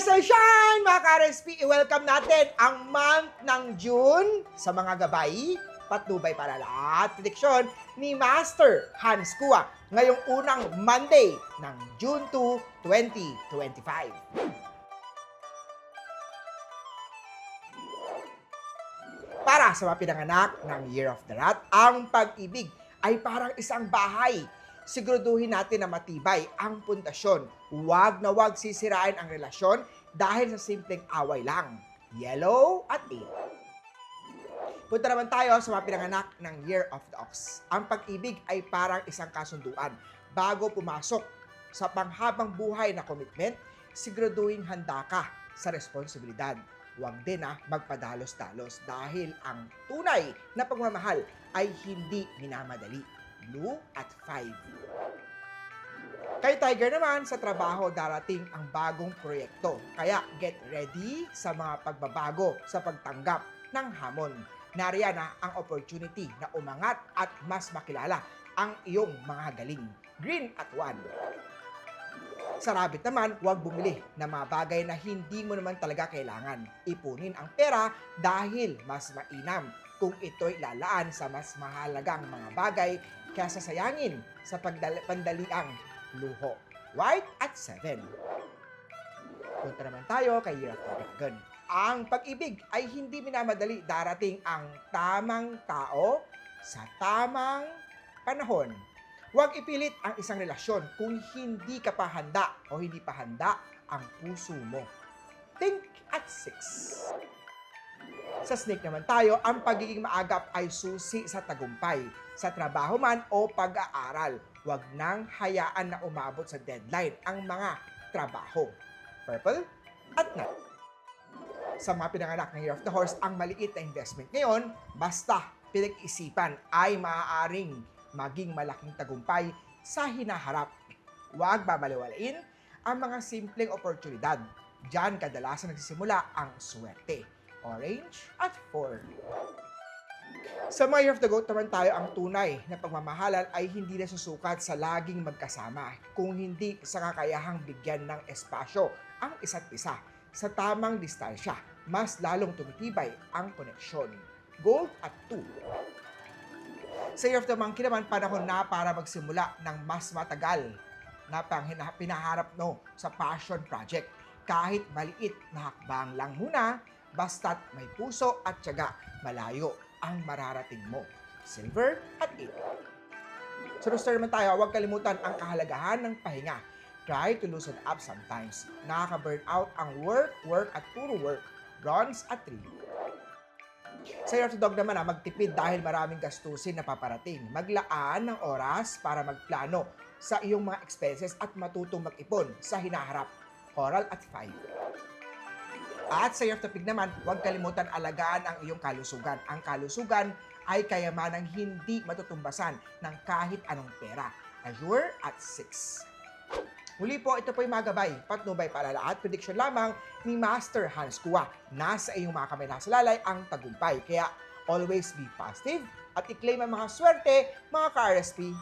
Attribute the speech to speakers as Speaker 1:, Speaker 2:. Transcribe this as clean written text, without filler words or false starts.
Speaker 1: Rise and shine, mga ka-RSP! I-welcome natin ang month ng June sa mga gabay, patnubay para lahat. Prediksyon ni Master Hans Kua ngayong unang Monday ng June 2, 2025. Para sa mga pinanganak ng Year of the Rat, ang pag-ibig ay parang isang bahay. Siguraduhin natin na matibay ang pundasyon. Huwag na huwag sisirain ang relasyon dahil sa simpleng away lang. Yellow at 8. Punta naman tayo sa mga pinanganak ng Year of the Ox. Ang pag-ibig ay parang isang kasunduan. Bago pumasok sa panghabang buhay na commitment, siguraduhin handa ka sa responsibilidad. Huwag din magpadalos-dalos dahil ang tunay na pagmamahal ay hindi minamadali. Blue at 5. Kay Tiger naman, sa trabaho darating ang bagong proyekto. Kaya get ready sa mga pagbabago sa pagtanggap ng hamon. Nariyan ang opportunity na umangat at mas makilala ang iyong mga galing. Green at 1. Sa rabbit naman, huwag bumili ng mga bagay na hindi mo naman talaga kailangan. Ipunin ang pera dahil mas mainam kung ito'y lalaan sa mas mahalagang mga bagay kaysa sayangin sa pandaliang luho. White at 7. Punta naman tayo kay Year of the Dragon. Ang pag-ibig ay hindi minamadali, darating ang tamang tao sa tamang panahon. Huwag ipilit ang isang relasyon kung hindi ka pa handa o hindi pa handa ang puso mo. Think at 6. Sa snake naman tayo, ang pagiging maagap ay susi sa tagumpay. Sa trabaho man o pag-aaral, huwag nang hayaan na umabot sa deadline ang mga trabaho. Purple at 9. Sa mga pinanganak ng Year of the Horse, ang maliit na investment ngayon, basta pinag-isipan ay maaaring maging malaking tagumpay sa hinaharap. Huwag babaliwalain ang mga simpleng oportunidad. Diyan kadalasan nagsisimula ang swerte. Orange at 4. Sa mga Year of the Goat naman tayo, ang tunay na pagmamahalan ay hindi nasusukat sa laging magkasama, kung hindi sa kakayahang bigyan ng espasyo ang isa't isa. Sa tamang distansya, mas lalong tumitibay ang koneksyon. Gold at 2. Sa Year of the Monkey naman, panahon na para magsimula ng mas matagal na pinaharap sa passion project. Kahit maliit na hakbang lang muna, basta't may puso at tiyaga, malayo ang mararating mo. Silver at 8. Sa rooster naman tayo, huwag kalimutan ang kahalagahan ng pahinga. Try to loosen up sometimes. Nakaka-burn out ang work at puro work. Bronze at 3. Sa Year of the Dog naman, magtipid dahil maraming gastusin na paparating. Maglaan ng oras para magplano sa iyong mga expenses at matutong mag-ipon sa hinaharap. Coral at 5. At sa Year of the Pig naman, huwag kalimutan alagaan ang iyong kalusugan. Ang kalusugan ay kayamanang hindi matutumbasan ng kahit anong pera. Azure at 6. Muli po, ito po yung mga gabay, patnubay para lahat. Prediction lamang ni Master Hans Kua. Nasa iyong mga kamay nasa lalay ang tagumpay. Kaya always be positive at i-claim ang mga swerte, mga ka-RSP.